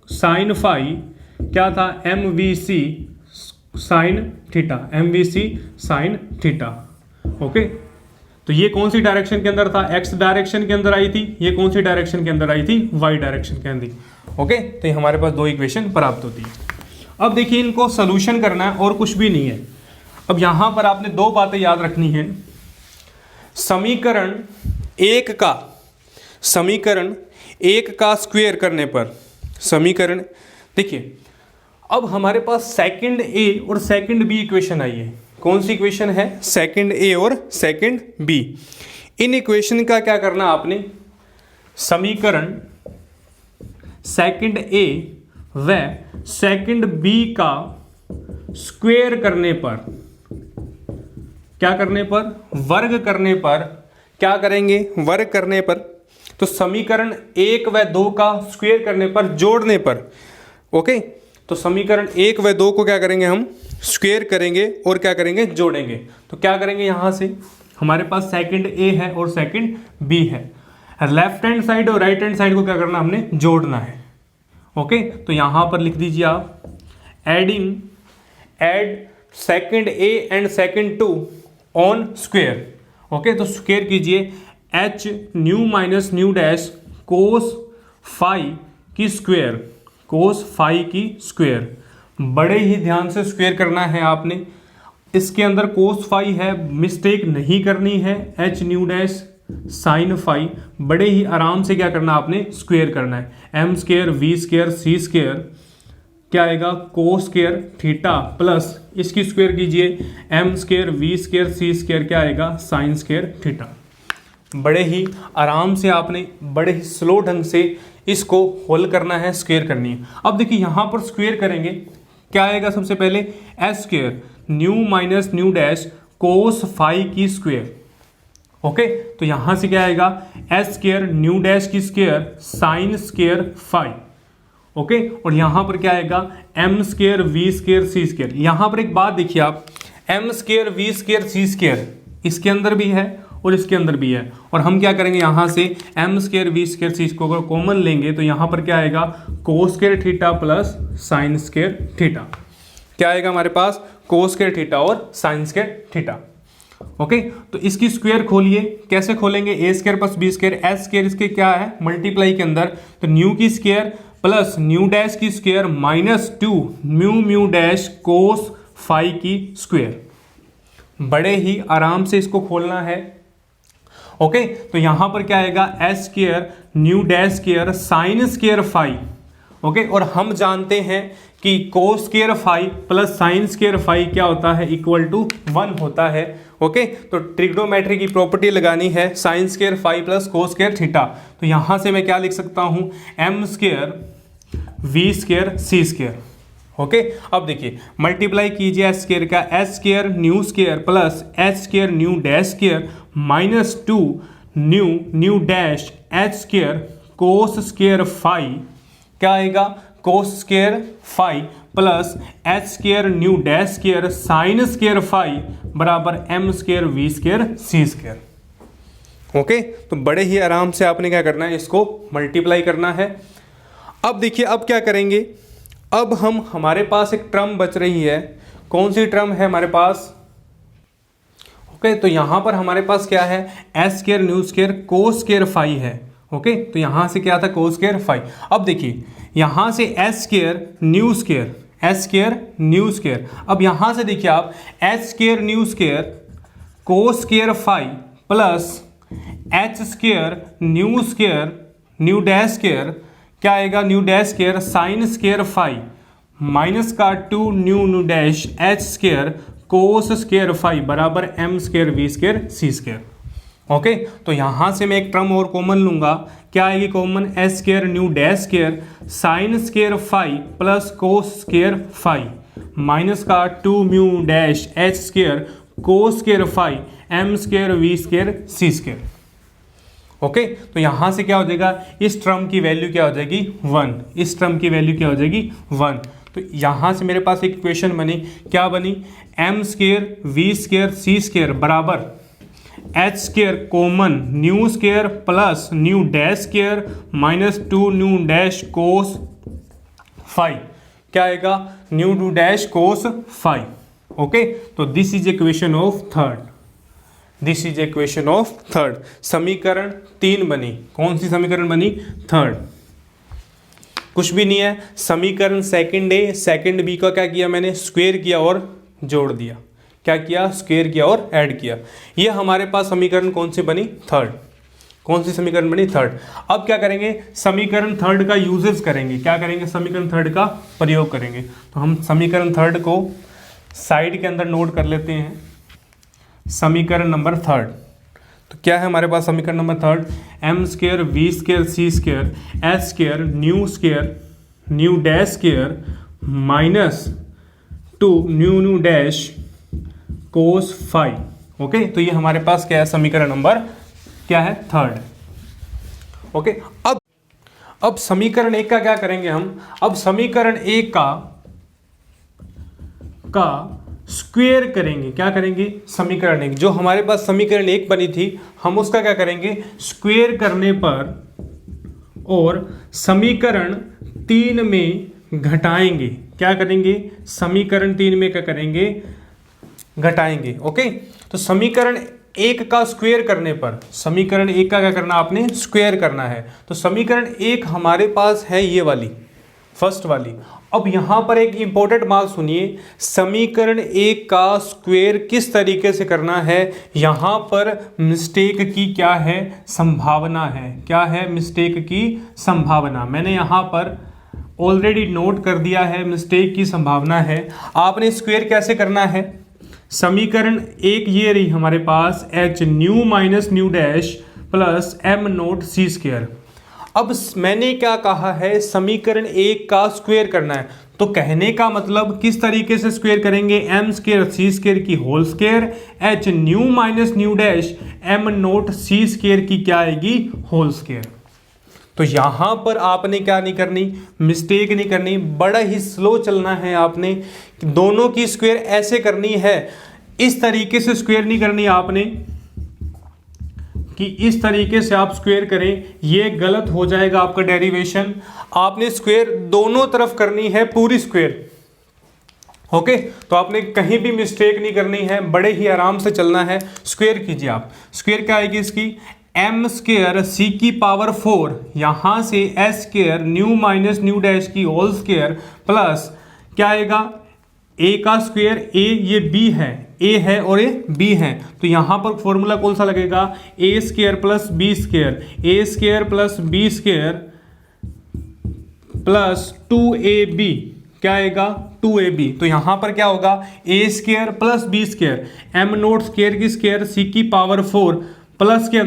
sine phi क्या था, M we C sine theta, M we C sine theta. Okay, तो ये कौन सी डायरेक्शन के अंदर था, एक्स डायरेक्शन के अंदर आई थी, ये कौन सी डायरेक्शन के अंदर आई थी, वाई डायरेक्शन के अंदर। ओके, तो ये हमारे पास दो इक्वेशन प्राप्त होती है। अब देखिए, इनको सोल्यूशन करना है और कुछ भी नहीं है। अब यहां पर आपने दो बातें याद रखनी है। समीकरण एक का स्क्वायर करने पर, समीकरण देखिए, अब हमारे पास सेकंड ए और सेकंड बी इक्वेशन आई है। कौन सी इक्वेशन है, सेकंड ए और सेकंड बी। इन इक्वेशन का क्या करना आपने, समीकरण सेकंड ए व सेकंड बी का स्क्वायर करने पर, क्या करने पर, वर्ग करने पर, क्या करेंगे, वर्ग करने पर। तो समीकरण 1 व 2 का स्क्वायर करने पर, जोड़ने पर। ओके, तो समीकरण 1 व 2 को क्या करेंगे, हम स्क्वायर करेंगे और क्या करेंगे, जोड़ेंगे। तो क्या करेंगे, यहां से हमारे पास सेकंड ए है और सेकंड बी है, लेफ्ट हैंड साइड और राइट हैंड साइड को क्या करना, हमने जोड़ना है। ओके, तो यहां पर लिख दीजिए आप, add second A and second 2 on square. Okay, तो स्क्वायर कीजिए, H nu minus nu dash cos phi की स्क्वायर, कोस फाई की स्क्वायर। बड़े ही ध्यान से स्क्वायर करना है आपने, इसके अंदर कोस फाई है, मिस्टेक नहीं करनी है। H nu dash sine phi, बड़े ही आराम से क्या करना आपने, स्क्वायर करना है। M square we square C square क्या आएगा, कोस स्क्वायर थीटा प्लस इसकी स्क्वायर कीजिए, M square we square C square क्या आएगा, साइन स्क्वायर थीटा। बड़े ही आराम से आपने, बड़े ही स्लो ढंग से इसको होल करना है, स्क्वायर करनी है। अब देखिए, यहां पर स्क्वायर करेंगे, क्या आएगा, सबसे पहले S square nu minus nu dash cos phi की स्क्वायर। ओके, तो यहां से क्या आएगा, एस स्क्वायर न्यू डैश की square sine square phi. Okay, और यहां पर क्या आएगा, M square we square C square. यहां पर एक बात देखिए आप, M square we square C square इसके अंदर भी है और इसके अंदर भी है, और हम क्या करेंगे, यहां से m square we square c को अगर कॉमन लेंगे तो यहां पर क्या आएगा, cos square theta plus sine square theta. क्या आएगा हमारे पास, कोस स्क्वायर थीटा और साइन स्क्वायर थीटा। ओके, तो इसकी स्क्वायर खोलिए, कैसे खोलेंगे, a square plus b square, s square इसके क्या है, मल्टीप्लाई के अंदर, तो न्यू की स्क्वायर प्लस न्यू डैश की square minus 2 mu mu dash cos phi की स्क्वायर। बड़े ही आराम से इसको खोलना है। तो यहां पर क्या आएगा, S square nu dash square sine square phi okay, और हम जानते हैं कि cos square phi plus sine square phi क्या होता है, इक्वल टू 1 होता है। ओके, तो ट्रिग्नोमेट्री की प्रॉपर्टी लगानी है, sine square phi plus cos square theta. तो यहाँ से मैं क्या लिख सकता हूँ, M square we square C square. Okay, अब देखिए मल्टीप्लाई कीजिए एच स्क्वायर का, H square nu square plus H square nu dash square minus 2 nu dash H square cos square phi, क्या आएगा, cos square phi plus H square nu dash square sine square phi बराबर M square we square C square. Okay, तो बड़े ही आराम से आपने क्या करना है, इसको मल्टीप्लाई करना है। अब देखिए अब क्या करेंगे, अब हमारे पास एक टर्म बच रही है, कौन सी टर्म है हमारे पास, ओके, तो यहां पर हमारे पास क्या है, H square nu square cos square phi है। ओके, तो यहां से क्या था, कोस स्क्वायर फाई। अब देखिए यहां से h square nu square, H square nu square, अब यहां से देखिए आप h square nu square cos square phi plus H square nu dash square, क्या आएगा, nu dash square sine square phi minus का 2 nu dash H square cos square phi बराबर M square we square C square. Okay, तो यहां से मैं एक term और कॉमन लूंगा, क्या आएगी common, H square nu dash square sine square phi plus cos square phi minus का 2 nu dash H square cos square phi M square we square C square. Okay, तो यहां से क्या हो जाएगा, इस टर्म की वैल्यू क्या हो जाएगी 1, इस टर्म की वैल्यू क्या हो जाएगी 1। तो यहां से मेरे पास एक इक्वेशन बनी, क्या बनी, m square we square C square बराबर h square common nu square plus nu dash square minus 2 nu dash cos phi, क्या आएगा, nu dash cos phi. Okay, तो this is equation of third, this is equation of third. समीकरण 3 बनी, कौन सी समीकरण बनी, third. कुछ भी नहीं है, समीकरण सेकंड ए सेकंड बी का क्या किया मैंने, स्क्वायर किया और जोड़ दिया, क्या किया, स्क्वायर किया और ऐड किया। ये हमारे पास समीकरण कौन सी बनी, थर्ड। कौन सी समीकरण बनी, थर्ड। अब क्या करेंगे, समीकरण थर्ड का यूजेस करेंगे, क्या करेंगे, समीकरण थर्ड का प्रयोग करेंगे। तो हम समीकरण थर्ड को साइड के अंदर नोट कर लेते हैं, समीकरण नंबर थर्ड। तो क्या है हमारे पास समीकरण number third, M square we square C square H square nu dash square minus 2 nu dash cos phi. Okay, तो ये हमारे पास क्या है, समीकरण नंबर क्या है, थर्ड। ओके, अब समीकरण एक का क्या करेंगे हम, अब समीकरण एक का स्क्वायर करेंगे, क्या करेंगे, समीकरण एक, जो हमारे पास समीकरण एक बनी थी हम उसका क्या करेंगे, स्क्वायर करने पर और समीकरण 3 में घटाएंगे, क्या करेंगे, समीकरण 3 में क्या करेंगे, घटाएंगे। ओके, तो समीकरण एक का स्क्वायर करने पर, समीकरण एक का क्या करना, आपने स्क्वायर करना है। तो समीकरण एक हमारे पास है ये वाली, फर्स्ट वाली। अब यहां पर एक इंपॉर्टेंट बात सुनिए, समीकरण एक का स्क्वायर किस तरीके से करना है, यहां पर मिस्टेक की क्या है, संभावना है, क्या है, मिस्टेक की संभावना। मैंने यहां पर ऑलरेडी नोट कर दिया है, मिस्टेक की संभावना है। आपने स्क्वायर कैसे करना है, समीकरण एक ये रही हमारे पास, h nu minus nu dash plus m naught सी स्क्वायर। अब मैंने क्या कहा है, समीकरण एक का स्क्वायर करना है, तो कहने का मतलब किस तरीके से स्क्वायर करेंगे, एम स्क्वायर सी स्क्वायर की whole square, h nu minus nu dash m naught सी स्क्वायर की क्या आएगी, होल स्क्वायर। तो यहां पर आपने क्या नहीं करनी, मिस्टेक नहीं करनी, बड़ा ही स्लो चलना है आपने, दोनों की स्क्वायर ऐसे करनी है, इस तरीके से स्क्वायर नहीं करनी आपने कि इस तरीके से आप स्क्वायर करें, ये गलत हो जाएगा आपका डेरिवेशन। आपने स्क्वायर दोनों तरफ करनी है, पूरी स्क्वायर। ओके, तो आपने कहीं भी मिस्टेक नहीं करनी है, बड़े ही आराम से चलना है। स्क्वायर कीजिए आप, स्क्वायर क्या आएगी इसकी, एम स्क्वायर सी की पावर 4, यहां से S square nu minus nu dash की होल स्क्वायर प्लस क्या आएगा, ए का स्क्वायर, ए ये बी है, ए है और ये बी है, तो यहां पर फॉर्मूला कौन सा लगेगा, a square plus b square, a square plus b square plus 2ab, क्या आएगा 2ab। तो यहां पर क्या होगा a square plus b square, m note square की स्क्वायर c की पावर 4 प्लस के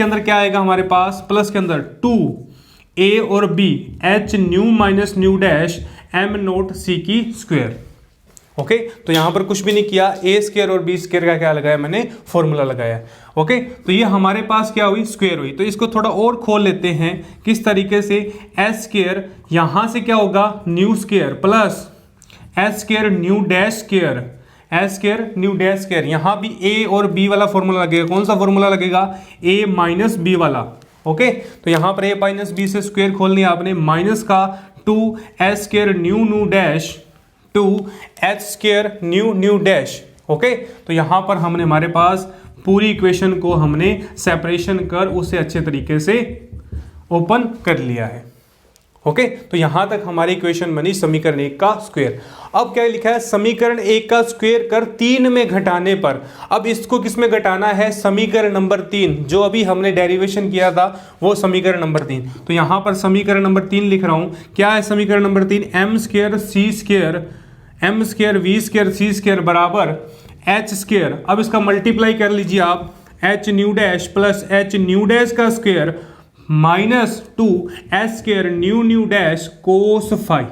अंदर क्या आएगा हमारे पास, प्लस के अंदर 2a और b h nu minus nu dash m note c की स्क्वायर। ओके तो यहां पर कुछ भी नहीं किया, ए स्क्वायर और बी स्क्वायर का क्या लगाया मैंने, फॉर्मूला लगाया। ओके तो ये हमारे पास क्या हुई, स्क्वायर हुई। तो इसको थोड़ा और खोल लेते हैं किस तरीके से, एस स्क्वायर यहां से क्या होगा new square plus S square nu dash square, s square nu dash square. यहां भी ए और बी वाला फॉर्मूला लगेगा। कौन सा फॉर्मूला लगेगा, ए माइनस बी वाला। ओके तो यहां पर ए माइनस बी से स्क्वायर खोल लिया आपने, माइनस का 2 S square nu nu dash 2 h square nu nu dash. Okay तो यहां पर हमने हमारे पास पूरी इक्वेशन को हमने सेपरेशन कर उसे अच्छे तरीके से ओपन कर लिया है। ओके तो यहां तक हमारी इक्वेशन बनी समीकरण 1 का स्क्वायर। अब क्या लिखा है, समीकरण 1 का स्क्वायर कर 3 में घटाने पर। अब इसको किस में घटाना है, समीकरण नंबर 3, जो अभी हमने डेरिवेशन किया था वो समीकरण नंबर 3। तो यहां पर समीकरण नंबर 3 लिख रहा हूं। क्या है समीकरण number 3, m square C square m square we square C square बराबर एच स्क्वायर। अब इसका मल्टीप्लाई कर लीजिए आप, h nu dash plus h nu dash का square minus 2 h square nu nu dash cos phi.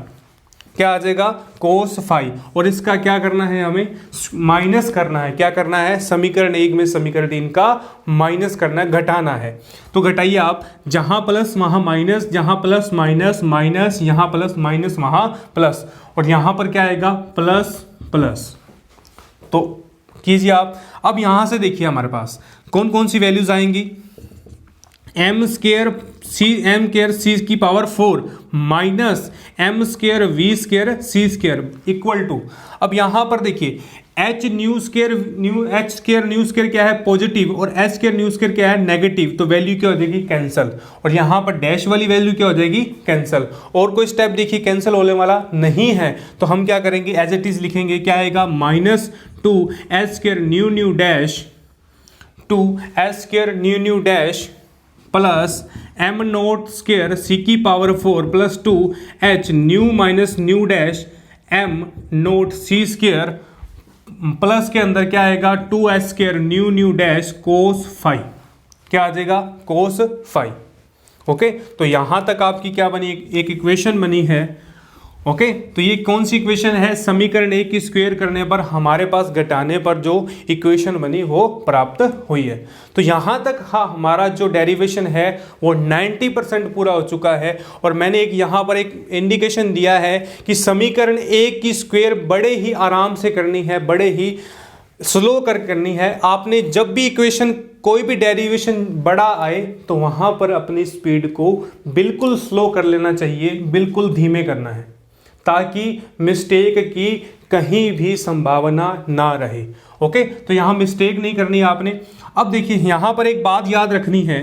क्या आ जाएगा, कोस फाई। और इसका क्या करना है, हमें माइनस करना है। क्या करना है, समीकरण 1 में समीकरण 3 का माइनस करना है, घटाना है। तो घटाइए आप, जहां प्लस वहां माइनस, जहां प्लस माइनस माइनस, यहां प्लस माइनस वहां प्लस, और यहां पर क्या आएगा प्लस प्लस। तो कीजिए आप। अब यहां से देखिए हमारे पास कौन कौन सी वैल्यूज आएंगी, एम स्क्वायर सी की power 4 minus M square we square C square equal to. अब यहां पर देखिए H nu square nu square क्या है, पॉजिटिव, और एच स्क्वायर न्यू स्क्वायर क्या है, नेगेटिव। तो वैल्यू क्या हो जाएगी, कैंसल। और यहां पर डैश वाली वैल्यू क्या हो जाएगी, कैंसल। और कोई स्टेप देखिए कैंसल होने वाला नहीं है, तो हम क्या करेंगे, एज इट इज लिखेंगे। क्या आएगा, minus 2 h square nu nu dash 2 h square nu nu dash plus m naught square सी की power 4 plus 2 h nu minus nu dash m naught सी स्क्वायर प्लस के अंदर क्या आएगा 2 h square nu nu dash cos phi. क्या आ जाएगा, कोस phi. Okay तो यहां तक आपकी क्या बनी, एक इक्वेशन बनी है। ओके तो ये कौन सी इक्वेशन है, समीकरण 1 की स्क्वायर करने पर हमारे पास घटाने पर जो इक्वेशन बनी वो प्राप्त हुई है। तो यहाँ तक हाँ हमारा जो डेरिवेशन है वो 90% पूरा हो चुका है। और मैंने यहाँ पर एक इंडिकेशन दिया है कि समीकरण 1 की स्क्वायर बड़े ही आराम से करनी है, बड़े ही स्लो करनी है। आपने जब भी इक्वेशन कोई भी डेरिवेशन बड़ा आए तो वहाँ पर अपनी स्पीड को बिल्कुल स्लो कर लेना चाहिए, बिल्कुल धीमे करना है, ताकि मिस्टेक की कहीं भी संभावना ना रहे। ओके तो यहां मिस्टेक नहीं करनी है आपने। अब देखिए यहां पर एक बात याद रखनी है,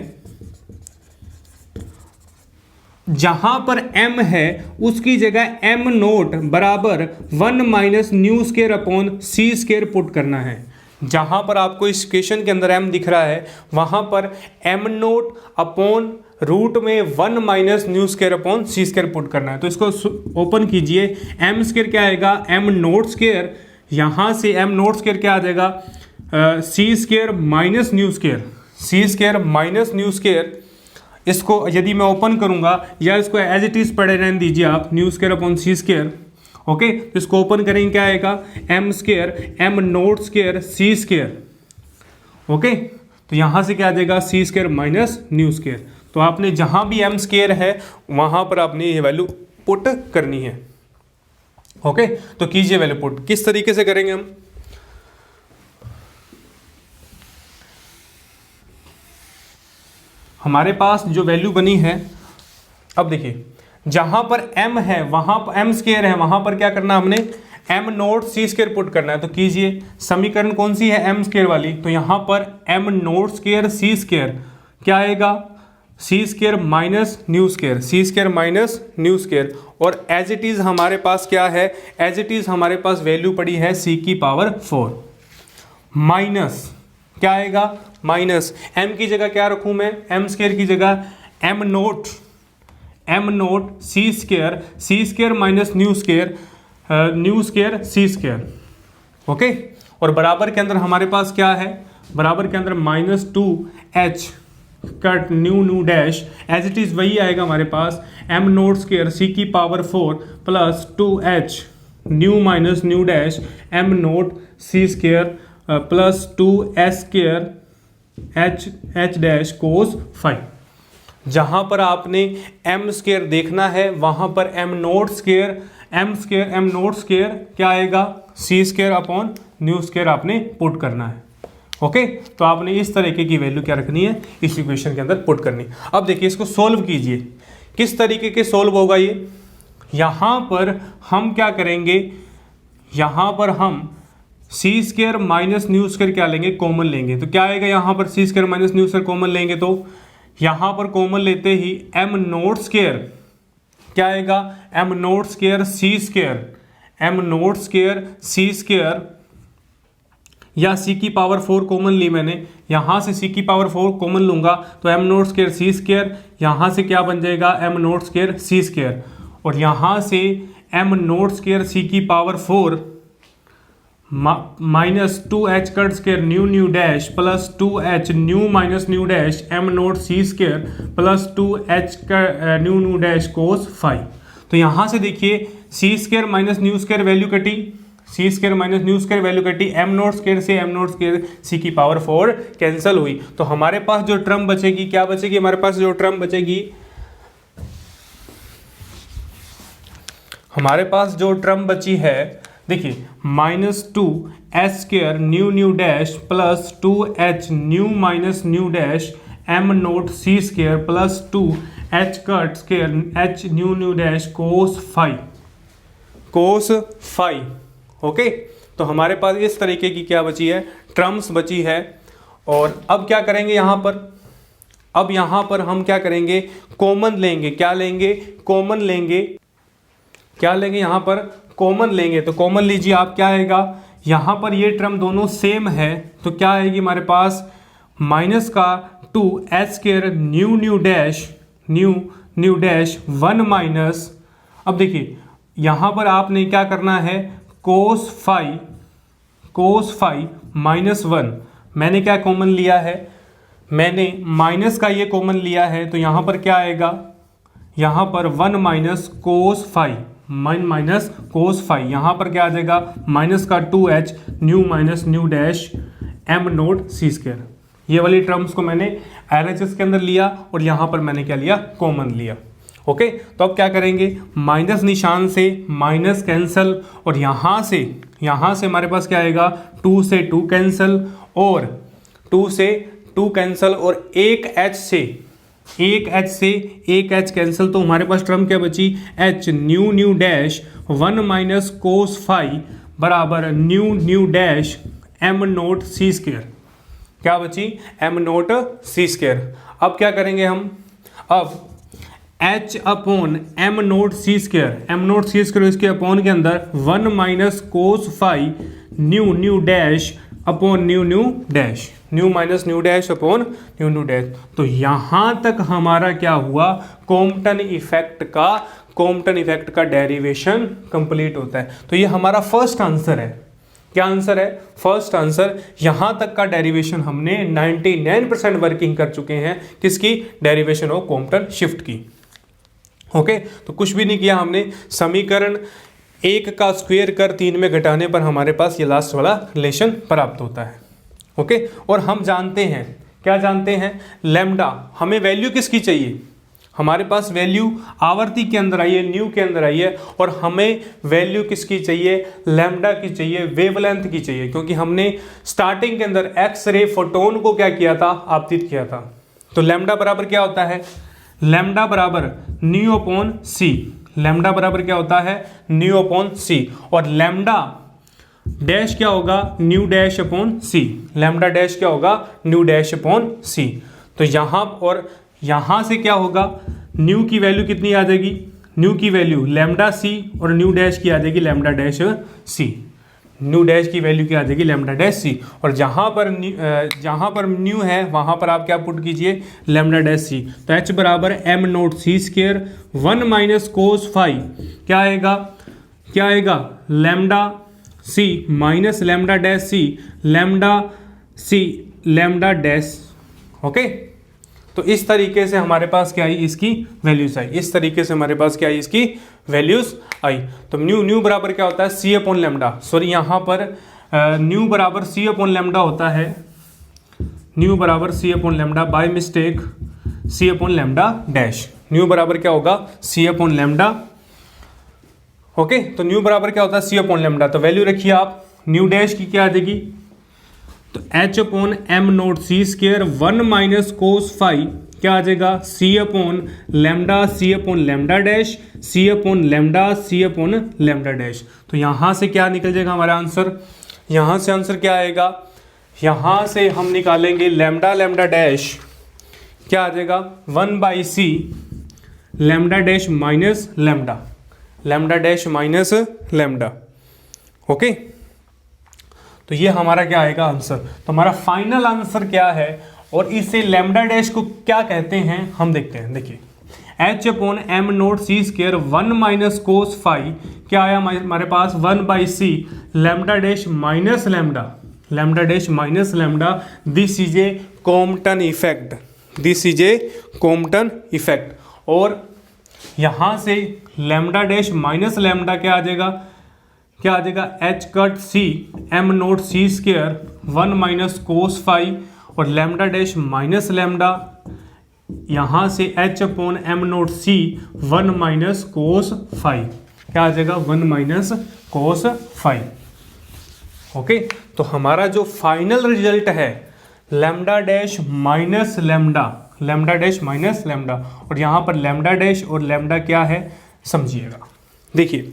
जहां पर m है उसकी जगह m नोट बराबर 1 minus nu square upon c square put करना है। जहां पर आपको इस इक्वेशन के अंदर m दिख रहा है वहां पर m नोट अपॉन रूट में 1 minus nu square upon c square put करना है। तो इसको ओपन कीजिए, एम स्क्वायर क्या आएगा, एम नोट स्क्वायर, यहाँ से एम नोट स्क्वायर क्या आ जाएगा, c square minus nu square, सी स्क्वायर माइनस न्यू स्क्वायर। इसको यदि मैं ओपन करूंगा या इसको एज इट इज पढ़े रहने दीजिए आप, nu square upon c square. Okay तो इसको ओपन करेंगे, क्या आएगा, M square m naught square सी स्क्वायर। ओके तो यहाँ से क्या आ जाएगा, c square minus nu square. तो आपने जहां भी एम स्क्वायर है वहां पर आपने ये वैल्यू पुट करनी है। ओके तो कीजिए वैल्यू पुट। किस तरीके से करेंगे हम, हमारे पास जो वैल्यू बनी है, अब देखिए जहां पर m है वहां पर m स्क्वायर है, वहां पर क्या करना हमने, m नोट सी स्क्वायर पुट करना है। तो कीजिए, समीकरण कौन सी है, m स्क्वायर वाली। तो यहां पर m नोट स्क्वायर सी स्क्वायर क्या आएगा, सी स्क्वायर माइनस न्यू स्क्वायर, सी स्क्वायर माइनस न्यू स्क्वायर। और एज इट इज हमारे पास क्या है, एज इट इज हमारे पास वैल्यू पड़ी है सी की पावर 4 माइनस क्या आएगा, माइनस m की जगह क्या रखूं मैं, m स्क्वायर की जगह m note, M naught c square minus nu square c square. Okay, और बराबर के अंदर हमारे पास क्या है, बराबर के अंदर -2h cut nu dash as it is वही आएगा हमारे पास, एम नोट स्केयर सी की power 4 plus 2h nu minus nu dash m naught c square plus 2s square h dash cos 5। जहां पर आपने एम स्केयर देखना है वहां पर एम नोट स्केयर क्या आएगा, सी स्केयर अपॉन न्यू स्केयर आपने पुट करना है। ओके, तो आपने इस तरीके की वैल्यू क्या रखनी है, इस इक्वेशन के अंदर पुट करनी। अब देखिए इसको सोल्व कीजिए, किस तरीके के सोल्व होगा ये। यहां पर हम क्या करेंगे, यहां पर हम c square minus nu square क्या लेंगे, कॉमन लेंगे। तो क्या आएगा यहां पर, c square minus nu square common लेंगे तो यहां पर कॉमन लेते ही एम नोट स्केयर क्या आएगा, M naught square c square, M naught square c square या सी की पावर 4 कॉमन ली मैंने, यहां से सी की पावर 4 कॉमन लूंगा तो m naught square c square, यहां से क्या बन जाएगा m naught square c square, और यहां से एम नोट स्केयर सी की power 4 minus 2h cut square nu dash plus 2h nu minus nu dash m naught c square plus 2h का न्यू डैश कोस 5। तो यहां से देखिए c square minus nu square value कटी, c square minus nu square value कटी, m naught square से m naught square c की power 4 cancel हुई। तो हमारे पास जो टर्म बचेगी, क्या बचेगी हमारे पास जो टर्म बचेगी, हमारे पास जो टर्म बची है देखिए -2h square nu dash plus 2h nu minus nu dash m naught c square plus 2h cut square h nu dash cos 5। Okay, तो हमारे पास इस तरीके की क्या बची है, टर्म्स बची है। और अब क्या करेंगे यहां पर, अब यहां पर हम क्या करेंगे, कॉमन लेंगे, क्या लेंगे, कॉमन लेंगे, क्या लेंगे यहां पर, कॉमन लेंगे। तो कॉमन लीजिए आप, क्या आएगा यहां पर, ये टर्म दोनों सेम है तो क्या आएगी हमारे पास, माइनस का 2h square nu dash 1 minus, अब देखिए यहां पर आपने क्या करना है, कोस 5 माइनस 1, मैंने क्या कॉमन लिया है, मैंने माइनस का ये कॉमन लिया है तो यहां पर क्या आएगा, यहां पर 1 माइनस कोस 5 यहां पर क्या आ जाएगा, माइनस का 2h nu minus nu dash m naught c square. ये वाली टर्म्स को मैंने LHS के अंदर लिया और यहां पर मैंने क्या लिया, कॉमन लिया। ओके, तो अब क्या करेंगे, माइनस निशान से माइनस कैंसल, और यहां से हमारे पास क्या आएगा, 2 से 2 कैंसल, और 2 से 2 कैंसल, और एक h से एक h कैंसिल, तो हमारे पास टर्म क्या बची, h न्यू डैश 1 माइनस कोस 5 बराबर new dash m naught c square, क्या बची, एम नोट सी स्केयर। अब क्या करेंगे हम, अब h upon M naught c square इसके अपॉन के अंदर 1 माइनस कोस 5 new dash upon new dash, new minus nu dash upon new dash. तो यहां तक हमारा क्या हुआ, कॉम्पटन इफेक्ट का डेरिवेशन कंप्लीट होता है। तो ये हमारा फर्स्ट आंसर है, क्या आंसर है, फर्स्ट आंसर। यहां तक का डेरिवेशन हमने 99% वर्किंग कर चुके हैं, किसकी, डेरिवेशन ऑफ कॉम्पटन शिफ्ट की। ओके, तो कुछ भी नहीं किया हमने, समीकरण 1 का स्क्वायर कर 3 में घटाने पर हमारे पास ये लास्ट वाला रिलेशन प्राप्त होता है। ओके, और हम जानते हैं, क्या जानते हैं, लैम्डा, हमें वैल्यू किसकी चाहिए, हमारे पास वैल्यू आवर्ती के अंदर आई है, न्यू के अंदर आई है, और हमें वैल्यू किसकी चाहिए, लैम्डा की चाहिए, वेवलेंथ की चाहिए, क्योंकि हमने स्टार्टिंग के अंदर एक्स रे फोटोन को क्या किया था, आपतित किया था। तो लैम्डा बराबर क्या होता है, लैम्डा बराबर न्यू अपॉन सी, लैम्डा बराबर क्या होता है, न्यू अपॉन सी, और लैम्डा डैश क्या होगा, न्यू डैश अपॉन सी, लैम्डा डैश क्या होगा, न्यू डैश अपॉन सी। तो यहां और यहां से क्या होगा, न्यू की वैल्यू कितनी आ जाएगी, न्यू की वैल्यू लैम्डा सी, और न्यू डैश की आ जाएगी लैम्डा डैश सी, न्यू डैश की वैल्यू क्या आ जाएगी, लैम्डा डैश सी। और जहाँ पर न्यू है वहाँ पर आप क्या पुट कीजिए, लैम्डा डैश सी। तो एच बराबर एम नोट सी स्क्वायर 1 माइनस कोस फाई क्या आएगा लैम्डा सी माइनस लैम्डा डैश सी लैम्डा डैश। ओके, तो इस तरीके से हमारे पास क्या आई, इसकी वैल्यूज आई। इस तरीके से हमारे पास क्या आई, इसकी वैल्यूज आई। तो न्यू बराबर क्या होता है, सी अपॉन लैम्डा। सॉरी, यहाँ पर न्यू बराबर सी अपॉन लैम्डा होता है, न्यू बराबर c upon lambda, by mistake c upon lambda dash. Nu बराबर क्या होगा, सी अपॉन लैम्डा। ओके, तो न्यू बराबर क्या होता है, सी अपॉन लैम्डा। तो वैल्यू रखिए आप, न्यू डैश की क्या आ जाएगी, तो एच अपॉन एम नोट सी स्क्वायर 1 माइनस कोस फाई क्या आ जाएगा, c upon lambda dash c upon lambda dash. तो यहाँ से क्या निकल जाएगा हमारा आंसर, यहाँ से आंसर क्या आएगा, यहाँ से हम निकालेंगे लैम्डा डैश क्या आ जाएगा 1 by C lambda dash minus lambda dash minus lambda. Okay, तो ये हमारा क्या आएगा आंसर। तो हमारा फाइनल आंसर क्या है और इसे लैम्डा डैश को क्या कहते हैं हम देखते हैं। देखिए, एच अपॉन एम नोट सी स्क्वायर 1 माइनस कोस फाई क्या आया हमारे पास 1 by C lambda dash minus lambda. This is a Compton effect. और यहाँ से लैम्डा डैश माइनस लैम्डा क्या आ जाएगा h cut c m naught सी स्क्वायर 1 माइनस कोस फाई और लैम्डा डैश माइनस लैम्डा, यहाँ से h upon M naught c 1 minus cos phi क्या आ जाएगा 1 माइनस कोस फाई। ओके, तो हमारा जो फाइनल रिजल्ट है लैम्डा डैश माइनस लैम्डा। और यहाँ पर लैम्डा डैश और लैम्डा क्या है समझिएगा। देखिए,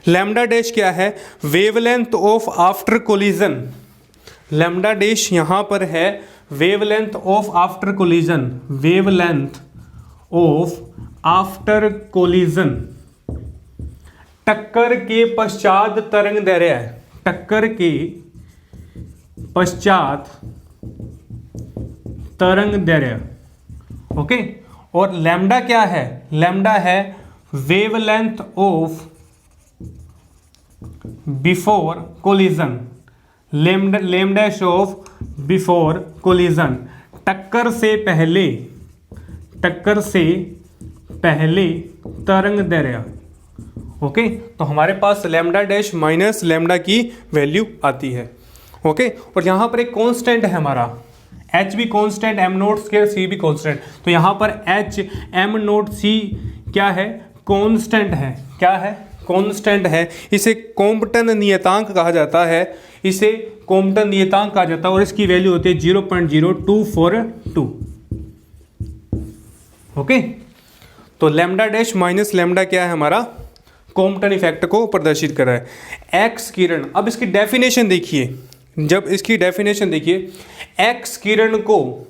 लैम्डा डैश क्या है, wavelength of after collision. Lambda dash यहाँ पर है वेवलेंथ ऑफ आफ्टर कोलिजन, टक्कर के पश्चात तरंग दैर्घ्य, टक्कर के पश्चात तरंग दैर्घ्य। ओके, और लैम्डा क्या है, लैम्डा है wavelength of before collision, lambda of before collision, टक्कर से पहले तरंग दैर्घ्य। ओके, तो हमारे पास लैम्डा डैश माइनस लैम्डा की वैल्यू आती है। ओके, और यहाँ पर एक कांस्टेंट है हमारा, एच भी कांस्टेंट, एम नोट स्क्वायर सी भी कांस्टेंट। तो यहाँ पर एच एम नोट सी क्या है, कांस्टेंट है। क्या है, कांस्टेंट है। इसे कॉम्पटन नियतांक कहा जाता है, और इसकी वैल्यू होती है 0.0242। ओके, तो लैम्डा डैश माइनस लैम्डा क्या है हमारा, कॉम्पटन इफेक्ट को प्रदर्शित कर रहा है। एक्स किरण, अब इसकी डेफिनेशन देखिए, जब इसकी डेफिनेशन देखिए, एक्स किरण को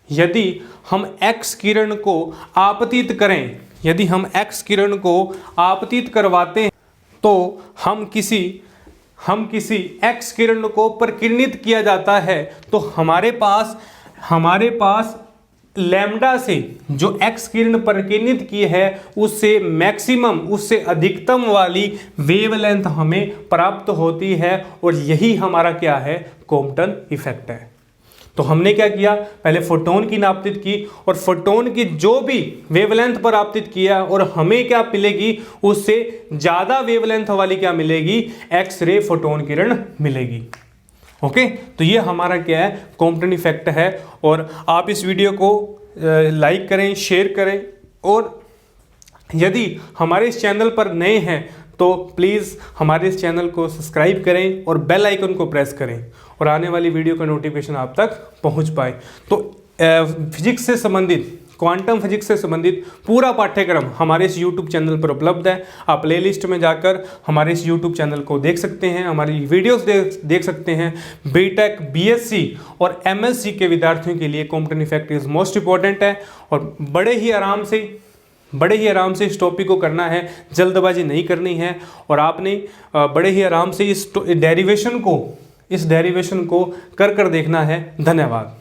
यदि हम एक्स किरण को आपतित करें, यदि हम एक्स किरण को आपतित करवाते हैं तो हम किसी एक्स किरण को प्रकिरणित किया जाता है, तो हमारे पास लैम्डा से जो एक्स किरण प्रकिरणित की है उससे मैक्सिमम, उससे अधिकतम वाली वेवलेंथ हमें प्राप्त होती है, और यही हमारा क्या है, कॉम्पटन इफेक्ट है। तो हमने क्या किया, पहले फोटोन की आपतित की और फोटोन की जो भी वेवलेंथ पर आपतित किया, और हमें क्या मिलेगी, उससे ज़्यादा वेवलेंथ वाली क्या मिलेगी, एक्स रे फोटोन किरण मिलेगी। ओके, तो ये हमारा क्या है, कॉम्पटन इफेक्ट है। और आप इस वीडियो को लाइक करें, शेयर करें, और यदि हमारे इस चैनल पर नए हैं तो प्लीज़ हमारे इस चैनल को सब्सक्राइब करें और बेल आइकन को प्रेस करें, और आने वाली वीडियो का नोटिफिकेशन आप तक पहुंच पाए। तो फिजिक्स से संबंधित, क्वांटम फिजिक्स से संबंधित पूरा पाठ्यक्रम हमारे इस YouTube चैनल पर उपलब्ध है। आप प्लेलिस्ट में जाकर हमारे इस YouTube चैनल को देख सकते हैं, हमारी वीडियोस देख सकते हैं। बीटेक, बीएससी और एमएससी के विद्यार्थियों के लिए Compton effect is most important है, और बड़े ही आराम से, बड़े ही आराम से इस टॉपिक को करना है, जल्दबाजी नहीं करनी है और आपने बड़े ही आराम से इस डेरिवेशन को कर देखना है। धन्यवाद।